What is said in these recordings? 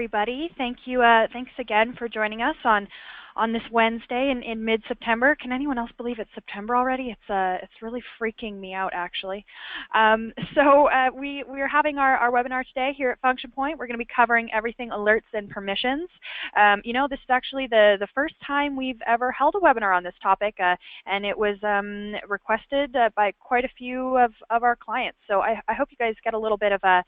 Everybody. Thank you. Thanks again for joining us on this Wednesday in mid-September. Can anyone else believe it's September already? It's really freaking me out, actually. We're having our webinar today here at Function Point. We're going to be covering everything alerts and permissions. This is actually the first time we've ever held a webinar on this topic, and it was requested by quite a few of our clients. So I hope you guys get a little bit of a,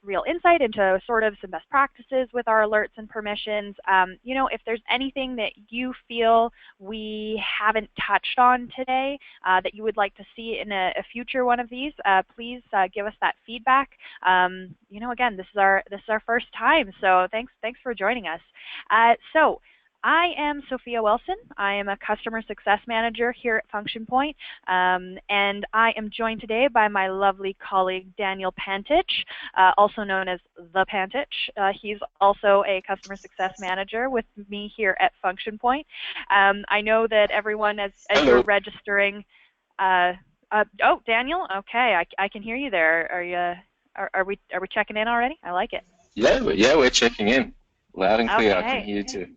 real insight into sort of some best practices with our alerts and permissions. If there's anything that you feel we haven't touched on today that you would like to see in a future one of these, please give us that feedback. Again, this is our first time, so thanks for joining us. I am Sophia Wilson. I am a Customer Success Manager here at Function Point, and I am joined today by my lovely colleague Daniel Pantich, also known as The Pantich. He's also a Customer Success Manager with me here at Function Point. I know that everyone, as you're registering, oh, Daniel, okay, I can hear you there. Are we checking in already? I like it. Yeah, we're checking in, loud and clear. Okay. I can hear you too.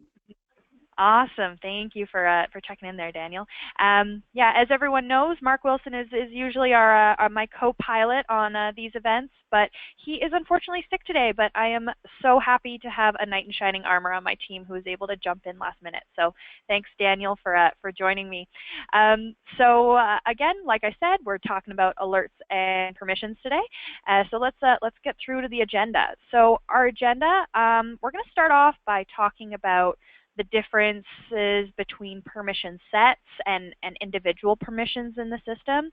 Awesome. Thank you for checking in there, Daniel. As everyone knows, Mark Wilson is usually my co-pilot on these events, but he is unfortunately sick today. But I am so happy to have a knight in shining armor on my team who is able to jump in last minute. So thanks, Daniel, for joining me. Again, like I said, we're talking about alerts and permissions today. So let's get through to the agenda. So our agenda, we're going to start off by talking about the differences between permission sets and individual permissions in the system.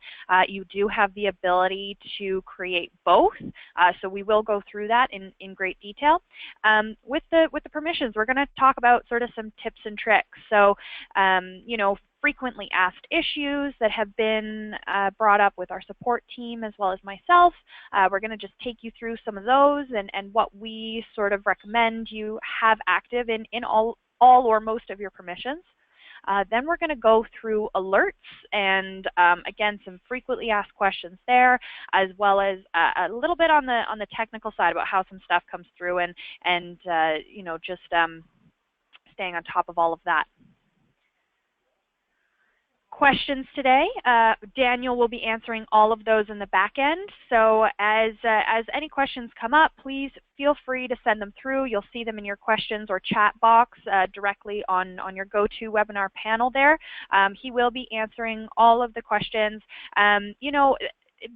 You do have the ability to create both, so we will go through that in great detail. With the permissions, we're going to talk about sort of some tips and tricks. So, frequently asked issues that have been brought up with our support team as well as myself. We're going to just take you through some of those and what we sort of recommend you have active in all or most of your permissions. Then we're going to go through alerts and again, some frequently asked questions there, as well as a little bit on the technical side about how some stuff comes through and just staying on top of all of that. Questions today. Daniel will be answering all of those in the back end. So as any questions come up, please feel free to send them through. You'll see them in your questions or chat box directly on your GoToWebinar panel there. He will be answering all of the questions.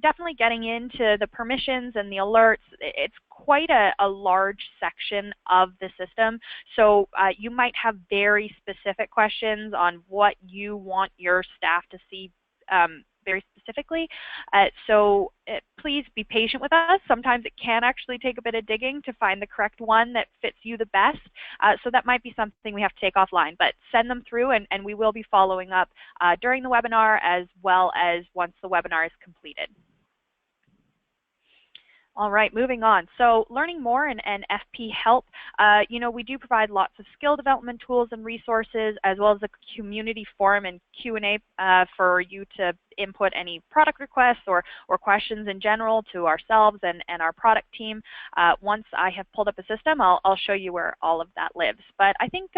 Definitely getting into the permissions and the alerts, it's quite a large section of the system. So you might have very specific questions on what you want your staff to see very specifically. Please be patient with us. Sometimes it can actually take a bit of digging to find the correct one that fits you the best. So that might be something we have to take offline, but send them through and we will be following up during the webinar as well as once the webinar is completed. All right, moving on. So learning more and FP help, we do provide lots of skill development tools and resources, as well as a community forum and Q&A for you to input any product requests or questions in general to ourselves and our product team. Once I have pulled up a system, I'll show you where all of that lives. But I think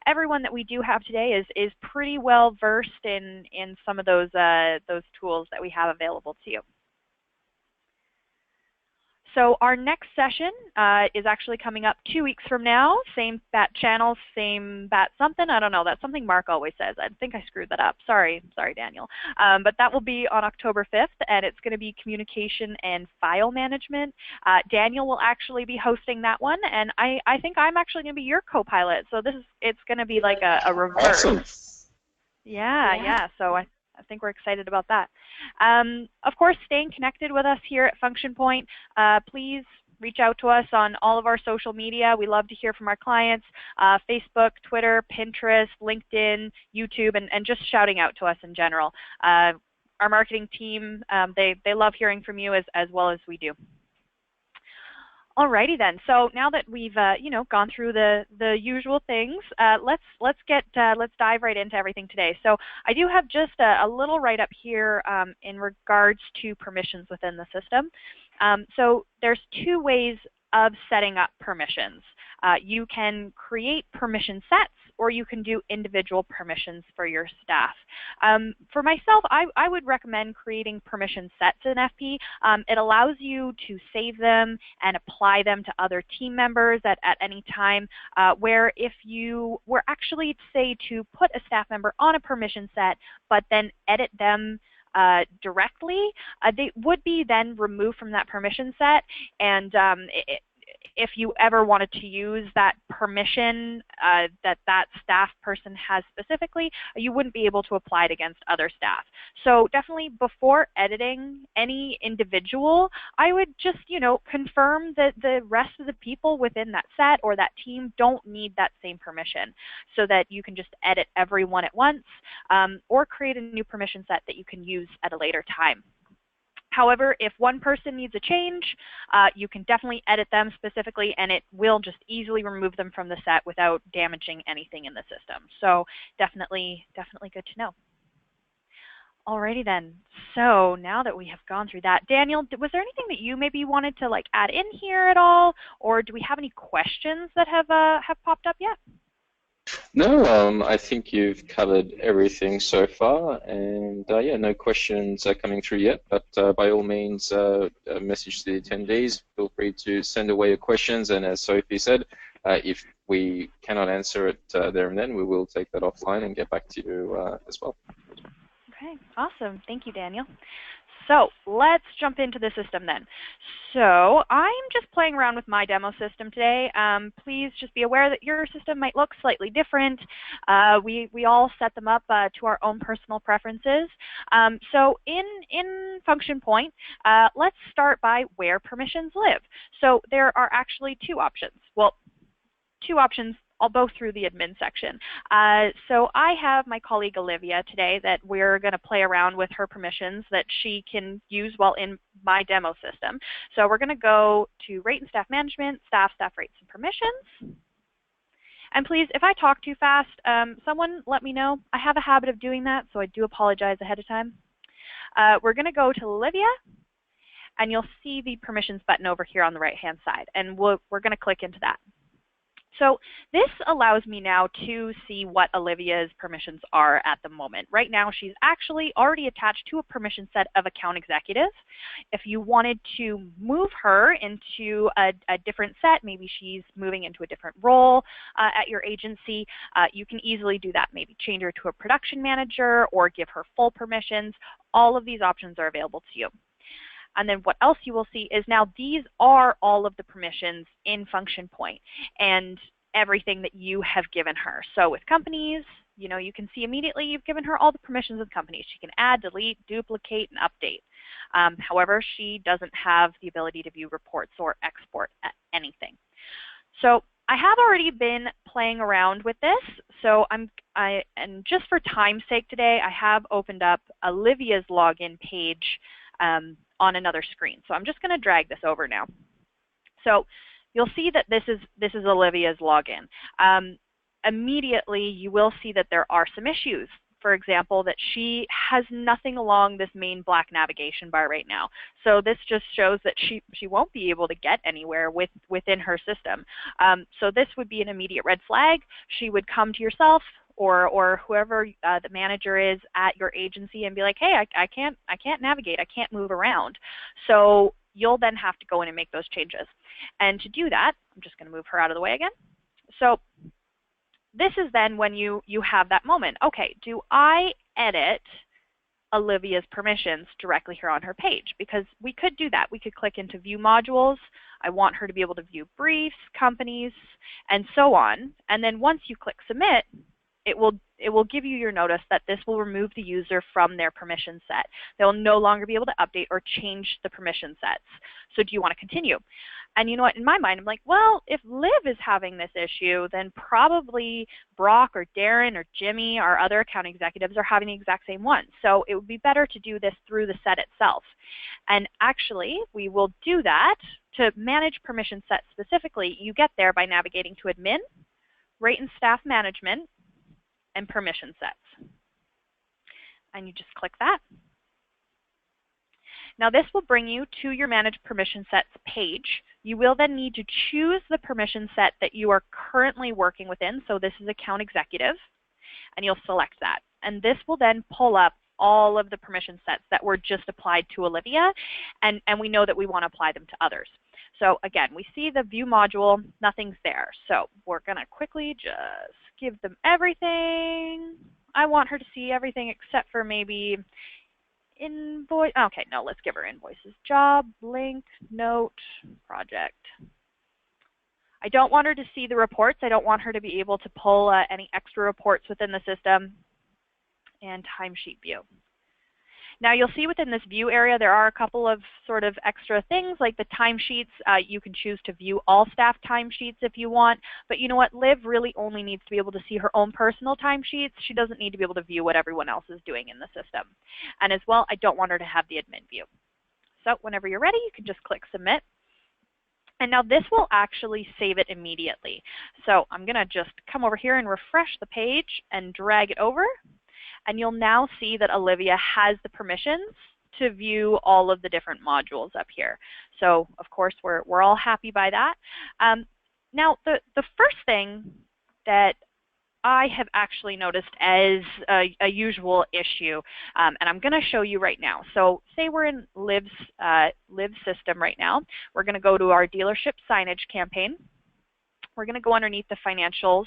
everyone that we do have today is pretty well versed in some of those tools that we have available to you. So our next session is actually coming up 2 weeks from now. Same bat channel, same bat something. I don't know. That's something Mark always says. I think I screwed that up. Sorry, Daniel. But that will be on October 5th, and it's going to be communication and file management. Daniel will actually be hosting that one, and I think I'm actually going to be your co-pilot. So it's going to be like a reverse. Awesome. Yeah. So I think we're excited about that. Of course, staying connected with us here at Function Point. Please reach out to us on all of our social media. We love to hear from our clients, Facebook, Twitter, Pinterest, LinkedIn, YouTube, and just shouting out to us in general. Our marketing team, they love hearing from you as well as we do. Alrighty then. So now that we've gone through the usual things, let's dive right into everything today. So I do have just a little write-up here in regards to permissions within the system. So there's two ways of setting up permissions. You can create permission sets, or you can do individual permissions for your staff. For myself, I would recommend creating permission sets in FP. It allows you to save them and apply them to other team members at any time, where if you were actually, say, to put a staff member on a permission set, but then edit them directly, they would be then removed from that permission set, and if you ever wanted to use that permission that staff person has specifically, you wouldn't be able to apply it against other staff. So definitely before editing any individual, I would just, confirm that the rest of the people within that set or that team don't need that same permission, so that you can just edit everyone at once, or create a new permission set that you can use at a later time. However, if one person needs a change, you can definitely edit them specifically, and it will just easily remove them from the set without damaging anything in the system. So definitely good to know. Alrighty then. So now that we have gone through that, Daniel, was there anything that you maybe wanted to add in here at all, or do we have any questions that have popped up yet? No, I think you've covered everything so far, and yeah, no questions are coming through yet, but by all means, message to the attendees. Feel free to send away your questions, and as Sophie said, if we cannot answer it there and then, we will take that offline and get back to you as well. Okay, awesome. Thank you, Daniel. So let's jump into the system then. So I'm just playing around with my demo system today. Please just be aware that your system might look slightly different. We all set them up to our own personal preferences. So in function point, let's start by where permissions live. So there are actually two options. Well, two options. I'll go through the admin section. So I have my colleague Olivia today that we're going to play around with her permissions that she can use while in my demo system. So we're going to go to Rate and Staff Management, Staff Rates and Permissions. And please, if I talk too fast, someone let me know. I have a habit of doing that, so I do apologize ahead of time. We're going to go to Olivia, and you'll see the permissions button over here on the right-hand side, and we're going to click into that. So this allows me now to see what Olivia's permissions are at the moment. Right now, she's actually already attached to a permission set of account executives. If you wanted to move her into a different set, maybe she's moving into a different role at your agency, you can easily do that. Maybe change her to a production manager or give her full permissions. All of these options are available to you. And then what else you will see is now these are all of the permissions in function point and everything that you have given her. So with companies, you can see immediately you've given her all the permissions of companies. She can add, delete, duplicate, and update. However, she doesn't have the ability to view reports or export anything. So I have already been playing around with this. So and just for time's sake today, I have opened up Olivia's login page on another screen. So I'm just going to drag this over now. So you'll see that this is Olivia's login. Immediately, you will see that there are some issues. For example, that she has nothing along this main black navigation bar right now. So this just shows that she won't be able to get anywhere within her system. So this would be an immediate red flag. She would come to yourself or whoever the manager is at your agency and be like, hey, I can't navigate, I can't move around. So you'll then have to go in and make those changes. And to do that, I'm just going to move her out of the way again. So this is then when you have that moment. Okay, do I edit Olivia's permissions directly here on her page? Because we could do that. We could click into View Modules. I want her to be able to view briefs, companies, and so on. And then once you click Submit, it will give you your notice that this will remove the user from their permission set. They'll no longer be able to update or change the permission sets. So do you want to continue? And you know what, in my mind, I'm like, well, if Liv is having this issue, then probably Brock or Darren or Jimmy, our other account executives, are having the exact same one. So it would be better to do this through the set itself. And actually, we will do that. To manage permission sets specifically, you get there by navigating to Admin, Rate and Staff Management, and Permission Sets. And you just click that. Now this will bring you to your Manage Permission Sets page. You will then need to choose the permission set that you are currently working within. So this is Account Executive, and you'll select that. And this will then pull up all of the permission sets that were just applied to Olivia, and we know that we want to apply them to others. So again, we see the view module, nothing's there. So we're going to quickly just give them everything. I want her to see everything except for maybe invoice. Okay, no, let's give her invoices. Job, link, note, project. I don't want her to see the reports. I don't want her to be able to pull any extra reports within the system. And Timesheet View. Now you'll see within this view area there are a couple of sort of extra things like the timesheets. You can choose to view all staff timesheets if you want, but you know what, Liv really only needs to be able to see her own personal timesheets. She doesn't need to be able to view what everyone else is doing in the system. And as well, I don't want her to have the admin view. So whenever you're ready, you can just click Submit. And now this will actually save it immediately. So I'm going to just come over here and refresh the page and drag it over. And you'll now see that Olivia has the permissions to view all of the different modules up here. So of course we're all happy by that. Now the first thing that I have actually noticed as a usual issue, and I'm going to show you right now. So say we're in Liv's system right now. We're going to go to our dealership signage campaign. We're going to go underneath the financials,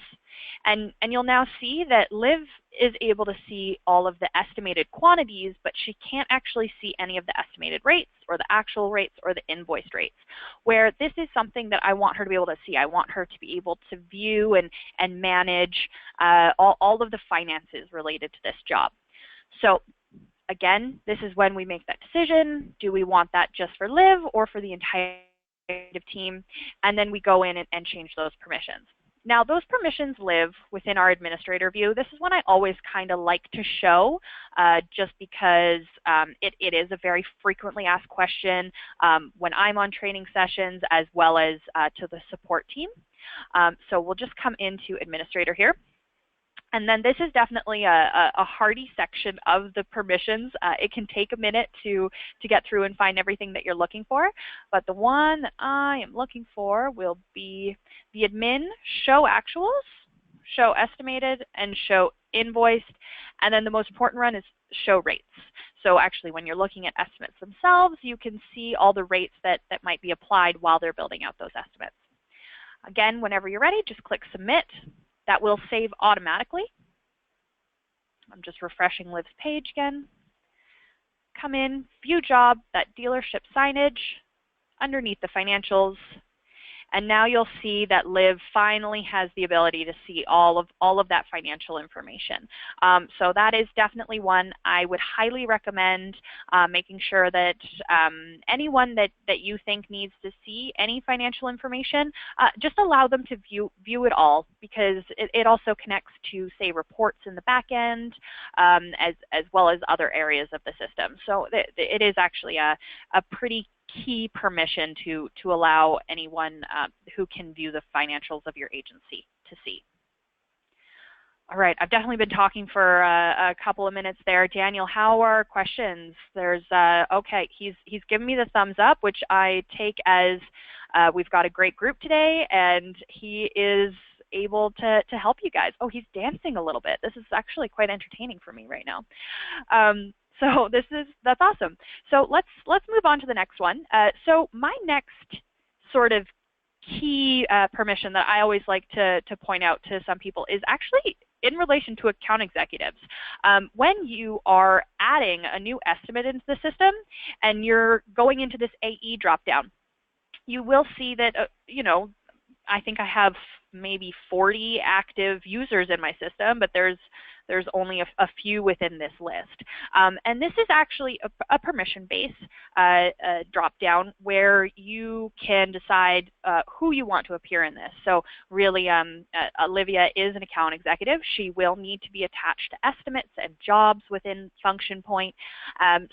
and you'll now see that Liv is able to see all of the estimated quantities, but she can't actually see any of the estimated rates or the actual rates or the invoiced rates, where this is something that I want her to be able to see. I want her to be able to view and manage all of the finances related to this job. So again, this is when we make that decision. Do we want that just for Liv or for the entire team? And then we go in and change those permissions. Now those permissions live within our administrator view. This is one I always kind of like to show just because it is a very frequently asked question when I'm on training sessions as well as to the support team. So we'll just come into administrator here. And then this is definitely a hardy section of the permissions. It can take a minute to get through and find everything that you're looking for. But the one I am looking for will be the admin, show actuals, show estimated, and show invoiced. And then the most important one is show rates. So actually when you're looking at estimates themselves, you can see all the rates that might be applied while they're building out those estimates. Again, whenever you're ready, just click Submit. That will save automatically. I'm just refreshing Liv's page again. Come in, view job, that dealership signage, underneath the financials, and now you'll see that Liv finally has the ability to see all of that financial information. So that is definitely one I would highly recommend making sure that anyone that you think needs to see any financial information, just allow them to view it all, because it also connects to, say, reports in the back end, as well as other areas of the system. So it is actually a pretty key permission to allow anyone who can view the financials of your agency to see. All right, I've definitely been talking for a couple of minutes there. Daniel, how are questions? There's, okay, he's given me the thumbs up, which I take as we've got a great group today, and he is able to help you guys. Oh, he's dancing a little bit. This is actually quite entertaining for me right now. So that's awesome. So let's move on to the next one. So my next sort of key permission that I always like to point out to some people is actually in relation to account executives. When you are adding a new estimate into the system and you're going into this AE dropdown, you will see that, you know, I think I have maybe 40 active users in my system, but there's only a few within this list. And this is actually a permission-based drop-down where you can decide who you want to appear in this. So really, Olivia is an account executive. She will need to be attached to estimates and jobs within Function Point.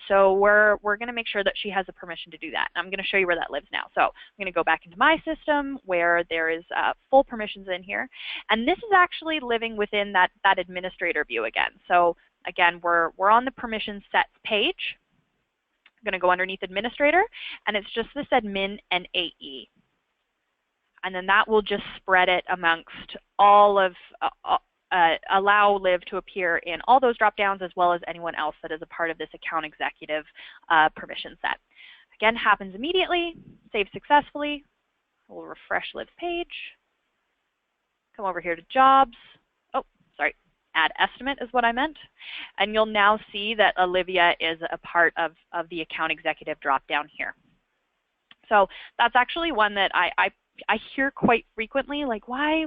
So we're going to make sure that she has a permission to do that. And I'm going to show you where that lives now. So I'm going to go back into my system where there is full permissions in here. And this is actually living within that administrator view again. So again, we're on the permission sets page. I'm going to go underneath administrator, and it's just this admin and AE. And then that will just spread it amongst all of, allow Liv to appear in all those drop downs as well as anyone else that is a part of this account executive permission set. Again, happens immediately, save successfully. We'll refresh Liv's page. Come over here to jobs. Oh, sorry, add estimate is what I meant. And you'll now see that Olivia is a part of the account executive drop down here. So that's actually one that I hear quite frequently, like why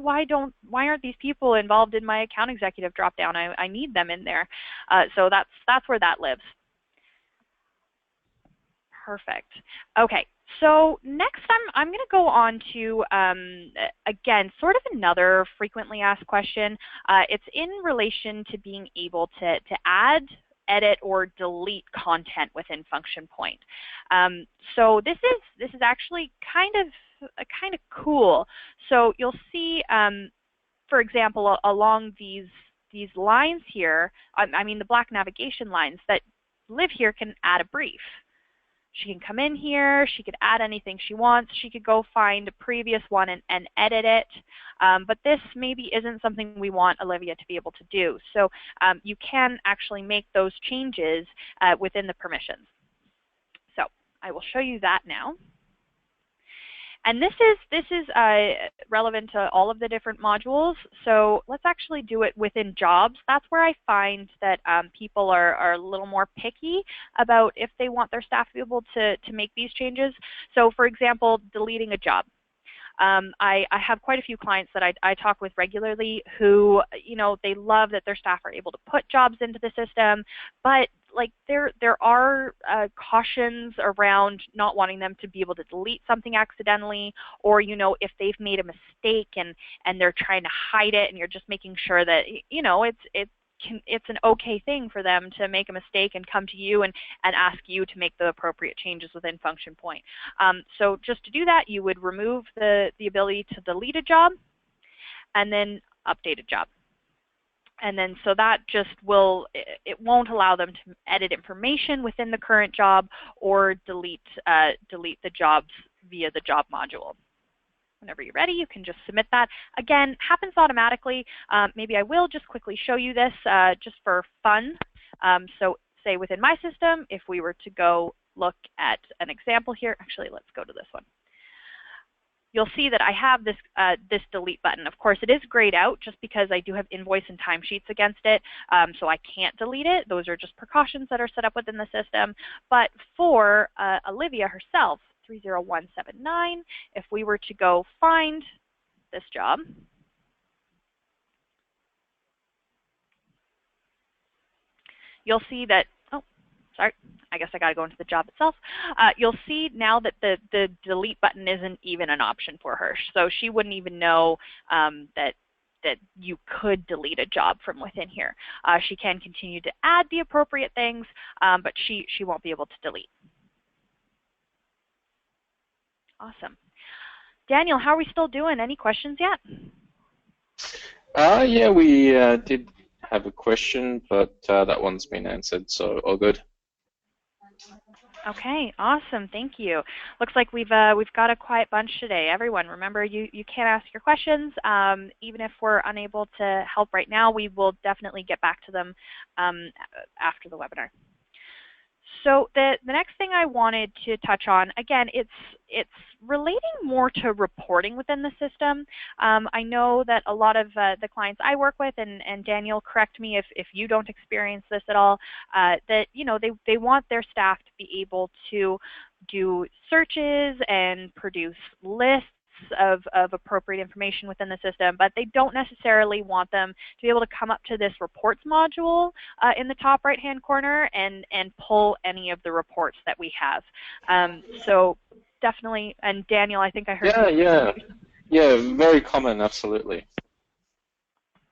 aren't these people involved in my account executive drop down? I need them in there. So that's where that lives. Perfect. Okay, so next I'm going to go on to, again, sort of another frequently asked question. It's in relation to being able to add, edit, or delete content within function point. So this is actually kind of cool. So you'll see, for example, along these lines here, I mean the black navigation lines, that Liv here can add a brief. She can come in here, she could add anything she wants, she could go find a previous one and edit it, but this maybe isn't something we want Olivia to be able to do. So you can actually make those changes within the permissions. So I will show you that now. And this is relevant to all of the different modules. So let's actually do it within jobs. That's where I find that people are a little more picky about if they want their staff to be able to make these changes. So for example, deleting a job. I have quite a few clients that I talk with regularly who, they love that their staff are able to put jobs into the system, but like there are cautions around not wanting them to be able to delete something accidentally, or if they've made a mistake and they're trying to hide it, and you're just making sure that it's an okay thing for them to make a mistake and come to you and ask you to make the appropriate changes within function point. So just to do that, you would remove the ability to delete a job and then update a job. And then so that just it won't allow them to edit information within the current job or delete the jobs via the job module. Whenever you're ready, you can just submit that. Again, happens automatically. Maybe I will just quickly show you this just for fun. So say within my system, if we were to go look at an example here, actually let's go to this one. You'll see that I have this delete button. Of course, it is grayed out just because I do have invoice and timesheets against it, so I can't delete it. Those are just precautions that are set up within the system. But for Olivia herself, 30179, if we were to go find this job, you'll see that, oh, sorry, I guess I got to go into the job itself. You'll see now that the delete button isn't even an option for her. So she wouldn't even know that you could delete a job from within here. She can continue to add the appropriate things, but she won't be able to delete. Awesome. Daniel, how are we still doing? Any questions yet? Yeah, we did have a question, but that one's been answered, so all good. Okay, awesome. Thank you. Looks like we've got a quiet bunch today. Everyone, remember you can ask your questions. Even if we're unable to help right now, we will definitely get back to them after the webinar. So the next thing I wanted to touch on, again, it's relating more to reporting within the system. I know that a lot of the clients I work with, and Daniel, correct me if you don't experience this at all, that they want their staff to be able to do searches and produce lists of appropriate information within the system, but they don't necessarily want them to be able to come up to this reports module in the top right hand corner and pull any of the reports that we have. So definitely, and Daniel, I think I heard yeah, very common, absolutely.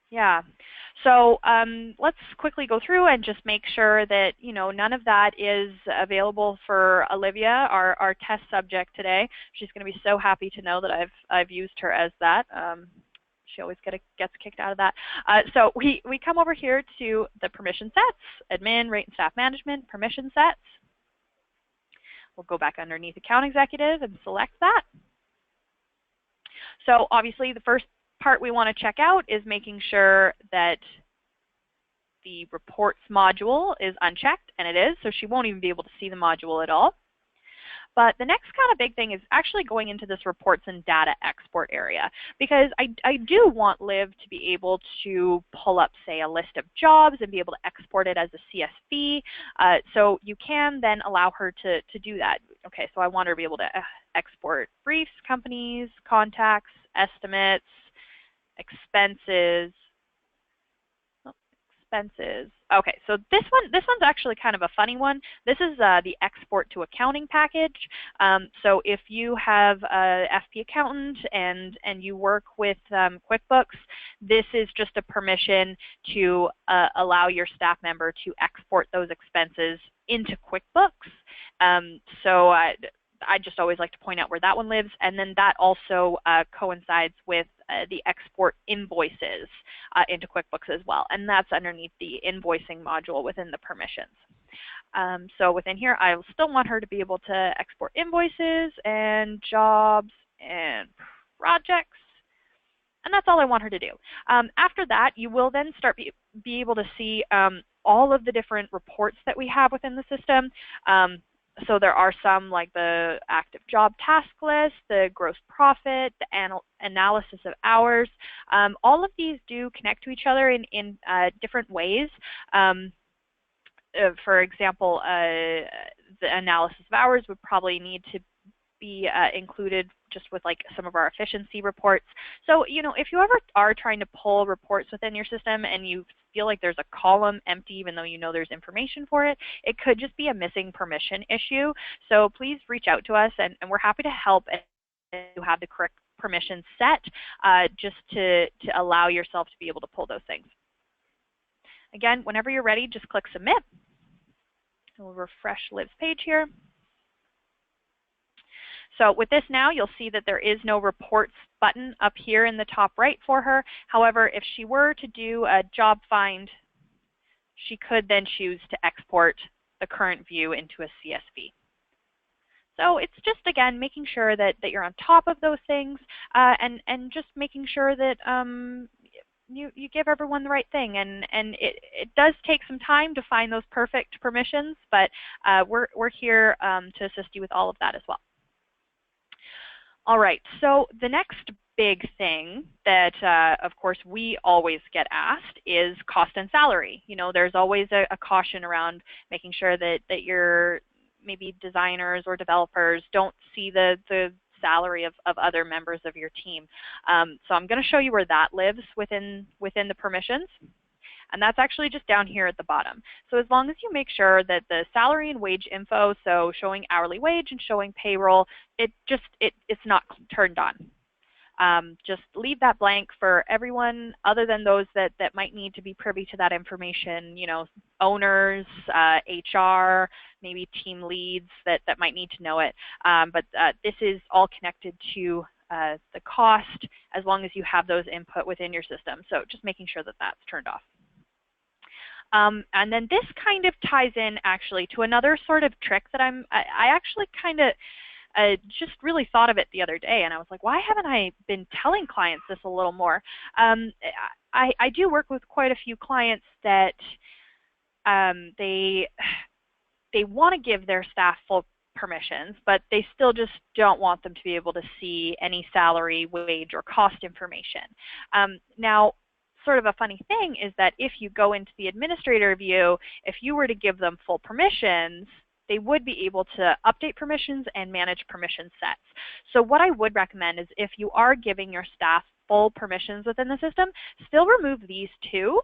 Yeah. So let's quickly go through and just make sure that none of that is available for Olivia, our test subject today. She's going to be so happy to know that I've used her as that. She always gets kicked out of that. So we come over here to the permission sets, admin, rate and staff management, permission sets. We'll go back underneath Account Executive and select that. So obviously the first part we want to check out is making sure that the reports module is unchecked, and it is, so she won't even be able to see the module at all. But the next kind of big thing is actually going into this reports and data export area, because I do want Liv to be able to pull up, say, a list of jobs and be able to export it as a CSV. So you can then allow her to do that. Okay, so I want her to be able to export briefs, companies, contacts, estimates, expenses. Okay, so this one's actually kind of a funny one. This is the export to accounting package. So if you have a FP accountant and you work with QuickBooks, this is just a permission to allow your staff member to export those expenses into QuickBooks. So I just always like to point out where that one lives, and then that also coincides with the export invoices into QuickBooks as well, and that's underneath the invoicing module within the permissions. So within here, I still want her to be able to export invoices and jobs and projects, and that's all I want her to do. After that, you will then start be able to see all of the different reports that we have within the system. So there are some like the active job task list, the gross profit, the analysis of hours. All of these do connect to each other in different ways. For example, the analysis of hours would probably need to be included just with like some of our efficiency reports. So, you know, if you ever are trying to pull reports within your system and you feel like there's a column empty even though you know there's information for it, it could just be a missing permission issue. So please reach out to us, and we're happy to help if you have the correct permission set just to allow yourself to be able to pull those things. Again, whenever you're ready, just click Submit. We'll refresh Liv's page here. So with this now, you'll see that there is no reports button up here in the top right for her. However, if she were to do a job find, she could then choose to export the current view into a CSV. So it's just, again, making sure that you're on top of those things and just making sure that you give everyone the right thing. And it does take some time to find those perfect permissions, but we're here to assist you with all of that as well. All right, so the next big thing that, of course, we always get asked is cost and salary. You know, there's always a caution around making sure that your maybe designers or developers don't see the salary of other members of your team. So I'm going to show you where that lives within the permissions. And that's actually just down here at the bottom. So as long as you make sure that the salary and wage info, so showing hourly wage and showing payroll, it's not turned on. Just leave that blank for everyone other than those that might need to be privy to that information, you know, owners, HR, maybe team leads that might need to know it. But this is all connected to the cost as long as you have those input within your system. So just making sure that that's turned off. And then this kind of ties in actually to another sort of trick that I actually kind of just really thought of it the other day, and I was like, why haven't I been telling clients this a little more? I do work with quite a few clients that they want to give their staff full permissions, but they still just don't want them to be able to see any salary, wage, or cost information. Now, sort of a funny thing is that if you go into the administrator view, if you were to give them full permissions, they would be able to update permissions and manage permission sets. So what I would recommend is if you are giving your staff full permissions within the system, still remove these two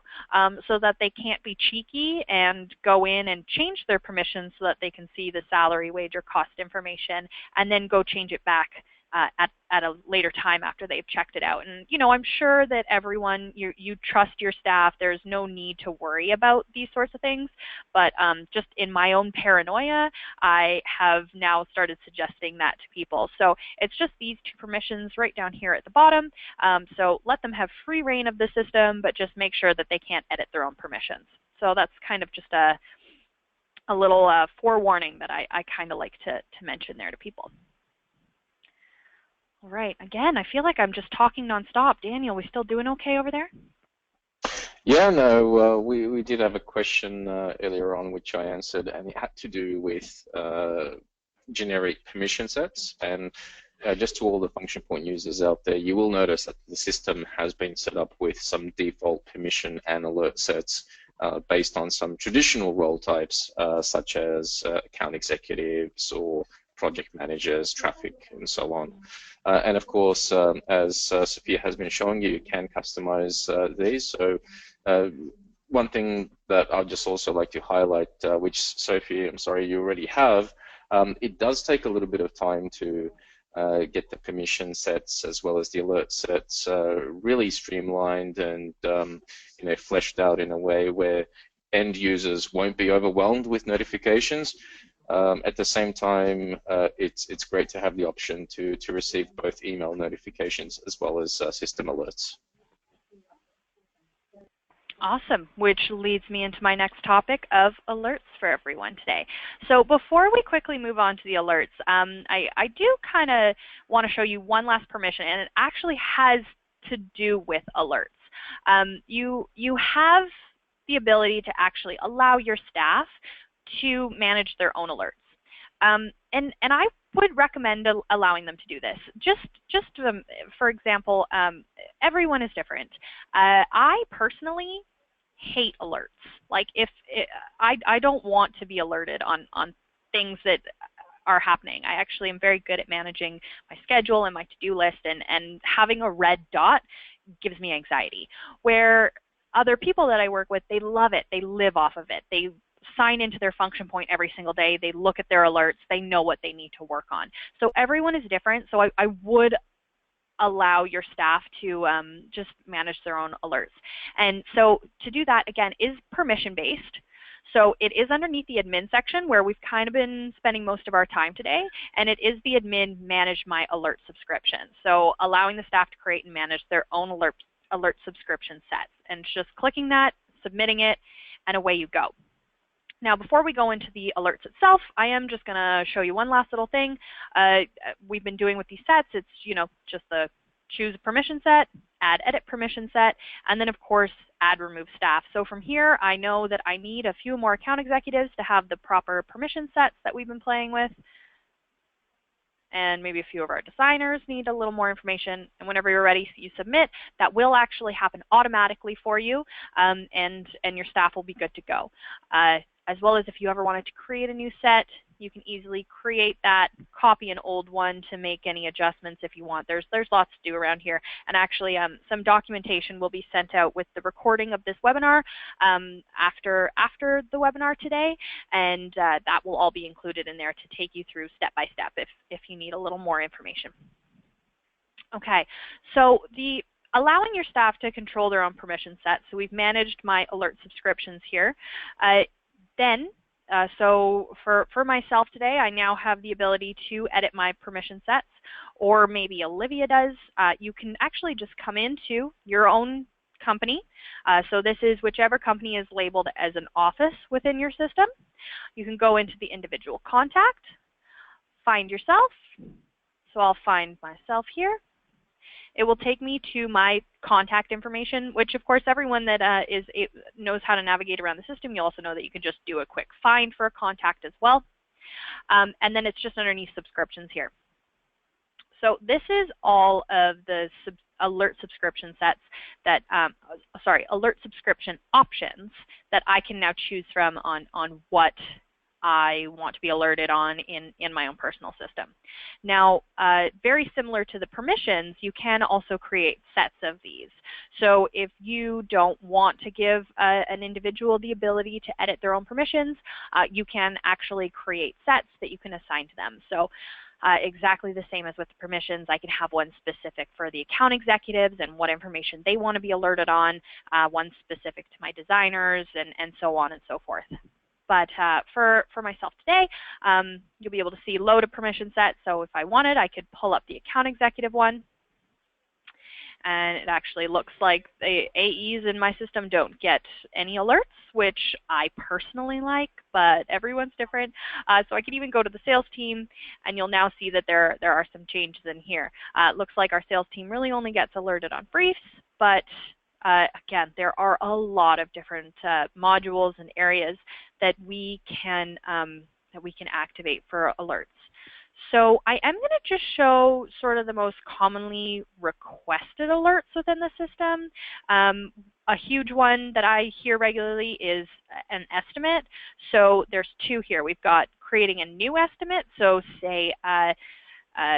so that they can't be cheeky and go in and change their permissions so that they can see the salary, wage, or cost information and then go change it back at a later time after they've checked it out. And, you know, I'm sure that everyone, you trust your staff. There's no need to worry about these sorts of things. But just in my own paranoia, I have now started suggesting that to people. So it's just these two permissions right down here at the bottom. So let them have free reign of the system, but just make sure that they can't edit their own permissions. So that's kind of just a a little forewarning that I kind of like to mention there to people. All right, again, I feel like I'm just talking nonstop. Daniel, we still doing okay over there? Yeah, no, we did have a question earlier on which I answered, and it had to do with generic permission sets. And just to all the function point users out there, you will notice that the system has been set up with some default permission and alert sets based on some traditional role types, such as account executives or project managers, traffic, and so on. And of course, as Sophia has been showing you can customize these. So one thing that I'd just also like to highlight, which Sophie, I'm sorry, you already have, it does take a little bit of time to get the permission sets as well as the alert sets really streamlined and fleshed out in a way where end users won't be overwhelmed with notifications. At the same time, it's great to have the option to receive both email notifications as well as system alerts. Awesome, which leads me into my next topic of alerts for everyone today. So before we quickly move on to the alerts, I do kind of want to show you one last permission, and it actually has to do with alerts. You have the ability to actually allow your staff to manage their own alerts. And I would recommend allowing them to do this. Just for example, everyone is different. I personally hate alerts. Like I don't want to be alerted on things that are happening. I actually am very good at managing my schedule and my to-do list, and having a red dot gives me anxiety. Where other people that I work with, they love it. They live off of it. They sign into their function point every single day. They look at their alerts. They know what they need to work on. So everyone is different. So I would allow your staff to just manage their own alerts. And so to do that, again, is permission-based. So it is underneath the admin section where we've kind of been spending most of our time today, and it is the admin manage my alert subscription. So allowing the staff to create and manage their own alert subscription sets, and just clicking that, submitting it, and away you go. Now, before we go into the alerts itself, I am just going to show you one last little thing. We've been doing with these sets, it's just the choose a permission set, add edit permission set, and then of course add remove staff. So from here, I know that I need a few more account executives to have the proper permission sets that we've been playing with. And maybe a few of our designers need a little more information. And whenever you're ready, you submit. That will actually happen automatically for you, and your staff will be good to go. As well as if you ever wanted to create a new set, you can easily create that, copy an old one to make any adjustments if you want. There's lots to do around here. And actually, some documentation will be sent out with the recording of this webinar after the webinar today, and that will all be included in there to take you through step by step if you need a little more information. Okay, so allowing your staff to control their own permission sets. So we've managed my alert subscriptions here. So for myself today, I now have the ability to edit my permission sets, or maybe Olivia does. You can actually just come into your own company. So this is whichever company is labeled as an office within your system. You can go into the individual contact, find yourself. So I'll find myself here. It will take me to my contact information, which of course everyone that knows how to navigate around the system, you'll also know that you can just do a quick find for a contact as well. And then it's just underneath subscriptions here. So this is all of the alert subscription sets that, alert subscription options that I can now choose from on what I want to be alerted on in my own personal system. Now, very similar to the permissions, you can also create sets of these. So if you don't want to give an individual the ability to edit their own permissions, you can actually create sets that you can assign to them. So exactly the same as with the permissions, I can have one specific for the account executives and what information they want to be alerted on, one specific to my designers, and so on and so forth. But for myself today, you'll be able to see load a permission set. So if I wanted, I could pull up the account executive one. and it actually looks like the AEs in my system don't get any alerts, which I personally like, but everyone's different. So I can even go to the sales team, and you'll now see that there are some changes in here. It looks like our sales team really only gets alerted on briefs, but again, there are a lot of different modules and areas that we can activate for alerts. So I am going to just show sort of the most commonly requested alerts within the system. A huge one that I hear regularly is an estimate. So there's two here. We've got creating a new estimate. So say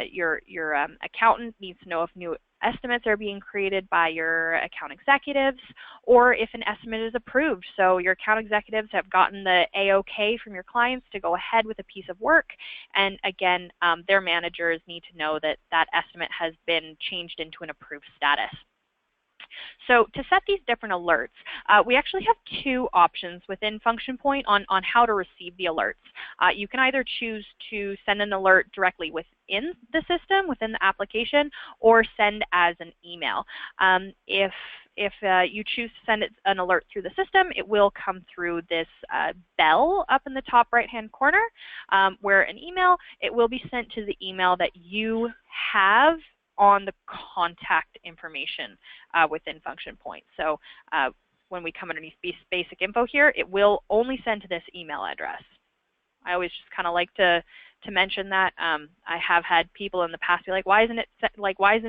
your accountant needs to know if new estimates are being created by your account executives, or if an estimate is approved. So your account executives have gotten the A-OK from your clients to go ahead with a piece of work, and again, their managers need to know that that estimate has been changed into an approved status. So to set these different alerts, we actually have two options within Function Point on how to receive the alerts. You can either choose to send an alert directly within the system, within the application, or send as an email. If you choose to send an alert through the system, it will come through this bell up in the top right-hand corner, where an email, it will be sent to the email that you have on the contact information within Function Point. So when we come underneath basic info here, it will only send to this email address. I always just kind of like to mention that. I have had people in the past be like, why isn't it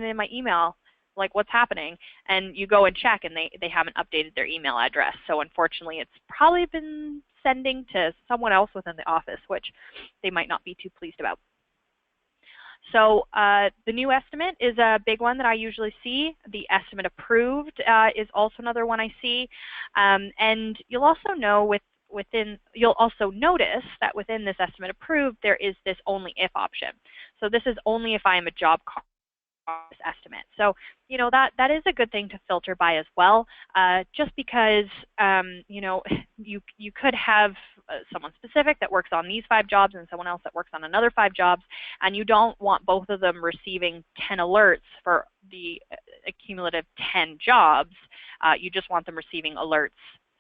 in my email? Like, what's happening? And you go and check, and they haven't updated their email address. So unfortunately, it's probably been sending to someone else within the office, which they might not be too pleased about. So the new estimate is a big one that I usually see. The estimate approved is also another one I see. And you'll also know you'll also notice that within this estimate approved, there is this only if option. So this is only if I am a job cost estimate. So, you know, that is a good thing to filter by as well, just because, you know, you could have someone specific that works on these 5 jobs and someone else that works on another 5 jobs, and you don't want both of them receiving 10 alerts for the accumulative 10 jobs. You just want them receiving alerts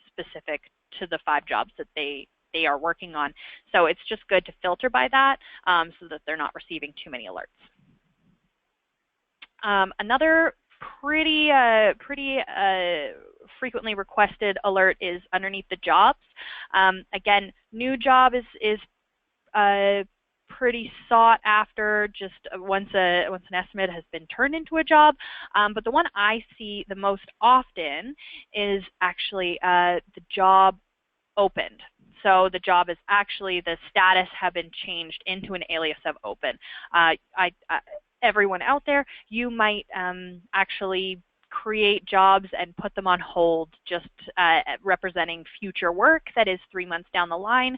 specific to the 5 jobs that they are working on. So it's just good to filter by that so that they're not receiving too many alerts. Another pretty frequently requested alert is underneath the jobs. Again, new job is pretty sought after just once an estimate has been turned into a job. But the one I see the most often is actually the job opened. So the job is actually, the status have been changed into an alias of open. Everyone out there, you might actually create jobs and put them on hold, just representing future work that is 3 months down the line.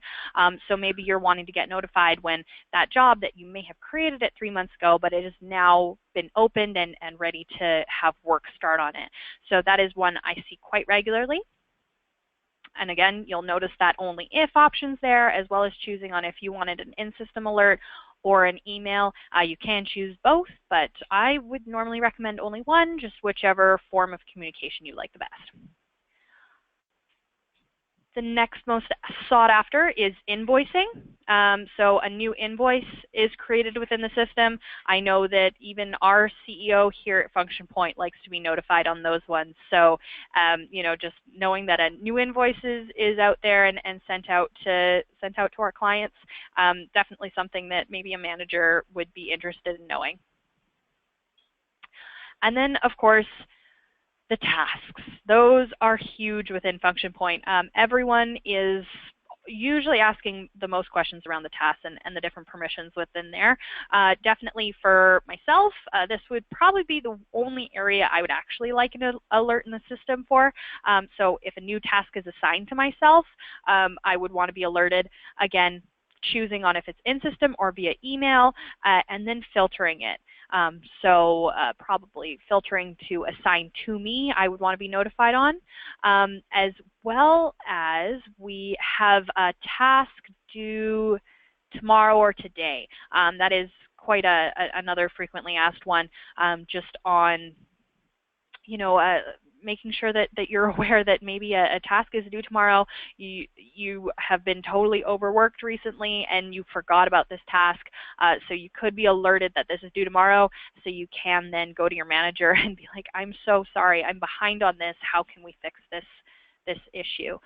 So maybe you're wanting to get notified when that job that you may have created it 3 months ago, but it has now been opened and ready to have work start on it. So that is one I see quite regularly. And again, you'll notice that only if options there, as well as choosing on if you wanted an in-system alert or an email. You can choose both, but I would normally recommend only one, just whichever form of communication you like the best. The next most sought after is invoicing. So a new invoice is created within the system. I know that even our CEO here at Function Point likes to be notified on those ones. So, you know, just knowing that a new invoice is out there and sent out to our clients, definitely something that maybe a manager would be interested in knowing. And then, of course, the tasks. Those are huge within Function Point. Everyone is usually asking the most questions around the tasks and the different permissions within there. Definitely for myself, this would probably be the only area I would actually like an alert in the system for. So if a new task is assigned to myself, I would want to be alerted. Again, choosing on if it's in system or via email, and then filtering it. So probably filtering to assign to me, I would want to be notified on, as well as we have a task due tomorrow or today. That is quite another frequently asked one, just on making sure that you're aware that maybe a task is due tomorrow, you have been totally overworked recently and you forgot about this task, so you could be alerted that this is due tomorrow, so you can then go to your manager and be like, I'm so sorry, I'm behind on this, how can we fix this issue?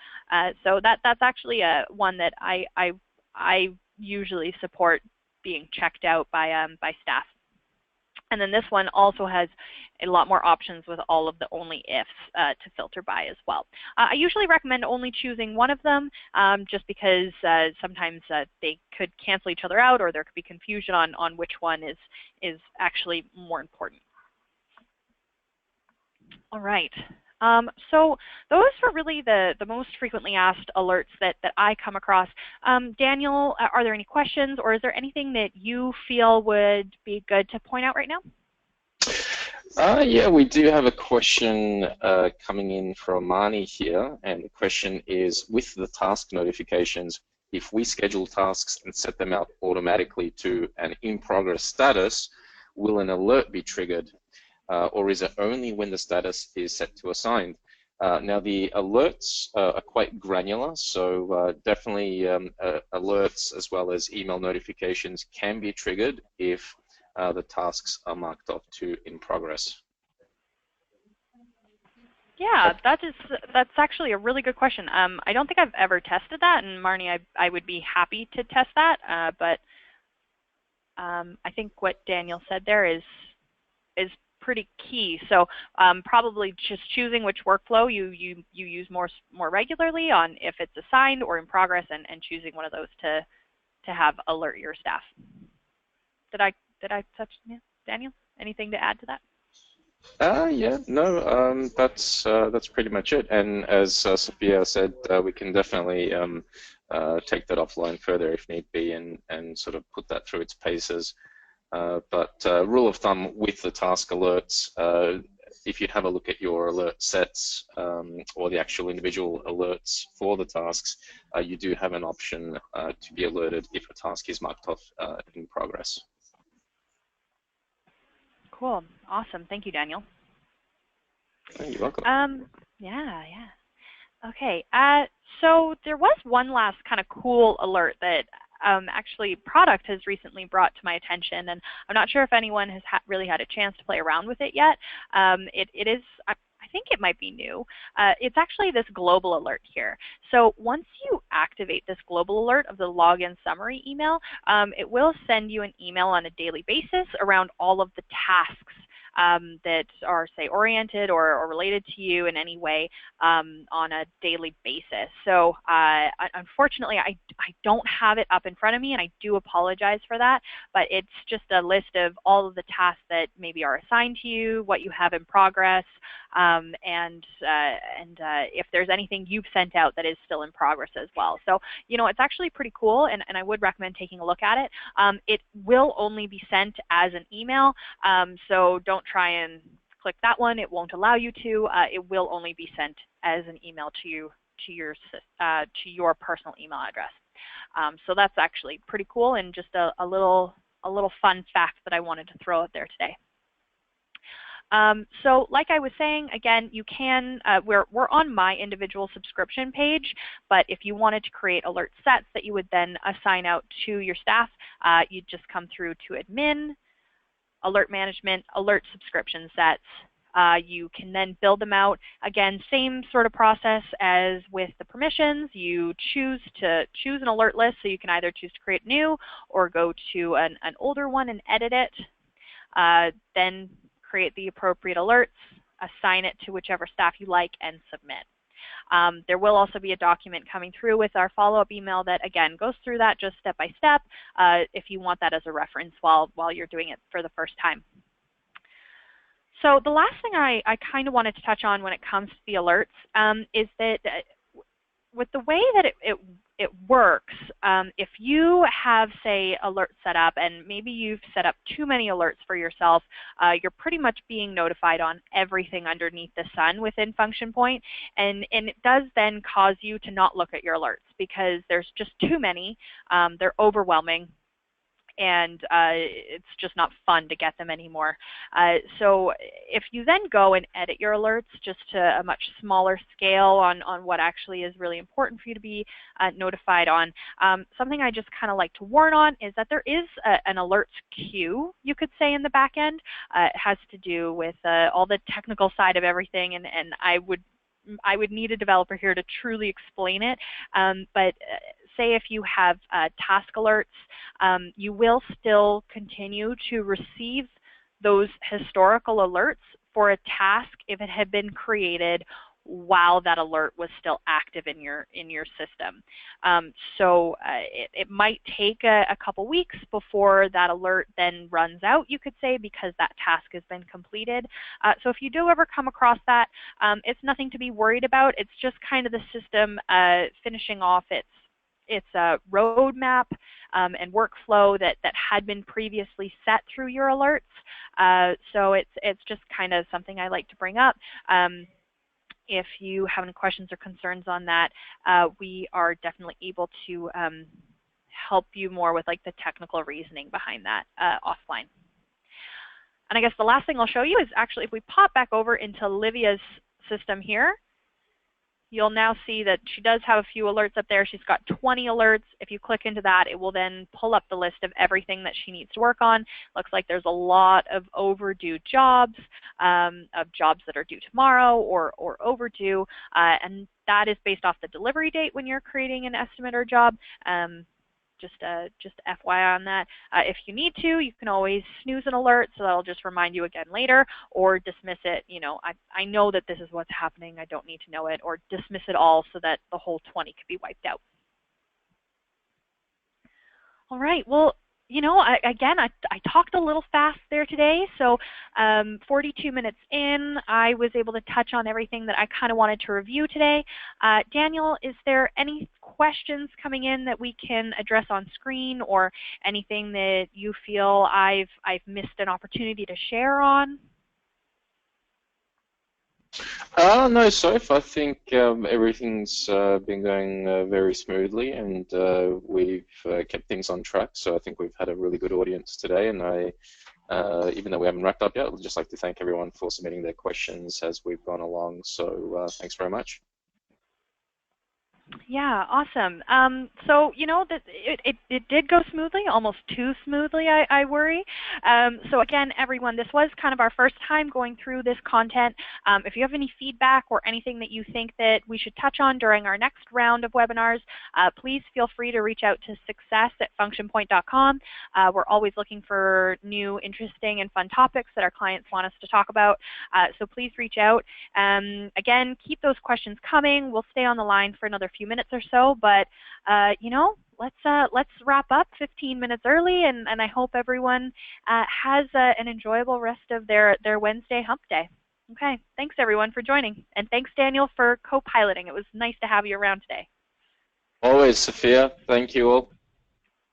So that's actually one that I usually support being checked out by staff. And then this one also has a lot more options with all of the only ifs to filter by as well. I usually recommend only choosing one of them, just because sometimes they could cancel each other out, or there could be confusion on which one is actually more important. All right. So those were really the most frequently asked alerts that I come across. Daniel, are there any questions, or is there anything that you feel would be good to point out right now? Yeah, we do have a question coming in from Marnie here, and the question is, with the task notifications, if we schedule tasks and set them out automatically to an in-progress status, will an alert be triggered? Or is it only when the status is set to assigned? Now, the alerts are quite granular, so definitely alerts as well as email notifications can be triggered if the tasks are marked off to in progress. Yeah, that's actually a really good question. I don't think I've ever tested that, and Marnie, I would be happy to test that, but I think what Daniel said there is pretty key. So probably just choosing which workflow you use more regularly, on if it's assigned or in progress, and choosing one of those to have alert your staff. Did I touch, yeah, Daniel? Anything to add to that? Yeah, no, that's pretty much it. And as Sophia said, we can definitely take that offline further if need be, and sort of put that through its paces. But rule of thumb with the task alerts, if you have a look at your alert sets or the actual individual alerts for the tasks, you do have an option to be alerted if a task is marked off in progress. Cool. Awesome. Thank you, Daniel. You're welcome. Yeah. Okay. So there was one last kind of cool alert that actually product has recently brought to my attention, and I'm not sure if anyone has really had a chance to play around with it yet. It is, I think it might be new. It's actually this global alert here. So once you activate this global alert of the login summary email, it will send you an email on a daily basis around all of the tasks that are, say, oriented or related to you in any way on a daily basis. So unfortunately, I don't have it up in front of me, and I do apologize for that, but it's just a list of all of the tasks that maybe are assigned to you, what you have in progress, and if there's anything you've sent out that is still in progress as well. So, it's actually pretty cool, and I would recommend taking a look at it. It will only be sent as an email, so don't try and click that one. It won't allow you to. It will only be sent as an email to you, to your personal email address. So that's actually pretty cool, and just a little fun fact that I wanted to throw out there today. So like I was saying, again, you can, we're on my individual subscription page, but if you wanted to create alert sets that you would then assign out to your staff, you'd just come through to admin, alert management, alert subscription sets. You can then build them out. Again, same sort of process as with the permissions. You choose an alert list, so you can either choose to create new or go to an older one and edit it. Then create the appropriate alerts, assign it to whichever staff you like, and submit. There will also be a document coming through with our follow-up email that, again, goes through that just step by step if you want that as a reference while you're doing it for the first time. So the last thing I kind of wanted to touch on when it comes to the alerts is that with the way that it works, if you have, say, alerts set up, and maybe you've set up too many alerts for yourself, you're pretty much being notified on everything underneath the sun within Function Point, and it does then cause you to not look at your alerts because there's just too many. They're overwhelming. and it's just not fun to get them anymore. So if you then go and edit your alerts just to a much smaller scale on what actually is really important for you to be notified on, something I just kind of like to warn on is that there is an alerts queue, you could say, in the back end. It has to do with all the technical side of everything, and I would need a developer here to truly explain it, but say if you have task alerts, you will still continue to receive those historical alerts for a task if it had been created while that alert was still active in your system. So it might take a couple weeks before that alert then runs out, you could say, because that task has been completed. So if you do ever come across that, it's nothing to be worried about. It's just kind of the system finishing off its roadmap and workflow that had been previously set through your alerts. So it's just kind of something I like to bring up. If you have any questions or concerns on that, we are definitely able to help you more with like the technical reasoning behind that offline. And I guess the last thing I'll show you is actually if we pop back over into Livia's system here, you'll now see that she does have a few alerts up there. She's got 20 alerts. If you click into that, it will then pull up the list of everything that she needs to work on. Looks like there's a lot of overdue jobs, of jobs that are due tomorrow or overdue, and that is based off the delivery date when you're creating an estimate or job. Just FYI on that. If you need to, you can always snooze an alert, so that'll just remind you again later, or dismiss it. You know, I know that this is what's happening, I don't need to know it, or dismiss it all so that the whole 20 could be wiped out. All right, well, you know, again, I talked a little fast there today, so 42 minutes in, I was able to touch on everything that I kind of wanted to review today. Daniel, is there any questions coming in that we can address on screen, or anything that you feel I've missed an opportunity to share on? No, so far I think everything's been going very smoothly, and we've kept things on track. So I think we've had a really good audience today, and even though we haven't wrapped up yet, I'd just like to thank everyone for submitting their questions as we've gone along. So thanks very much. Yeah, awesome. So, you know, that it did go smoothly, almost too smoothly, I worry. So again, everyone, this was kind of our first time going through this content. If you have any feedback or anything that you think that we should touch on during our next round of webinars, please feel free to reach out to success@functionpoint.com. We're always looking for new, interesting, and fun topics that our clients want us to talk about. So please reach out. Again, keep those questions coming. We'll stay on the line for another few minutes or so, but you know, let's wrap up 15 minutes early, and I hope everyone has an enjoyable rest of their Wednesday hump day. Okay, thanks everyone for joining, and thanks Daniel for co-piloting. It was nice to have you around today. Always, Sophia. Thank you all.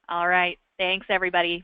All right, thanks everybody.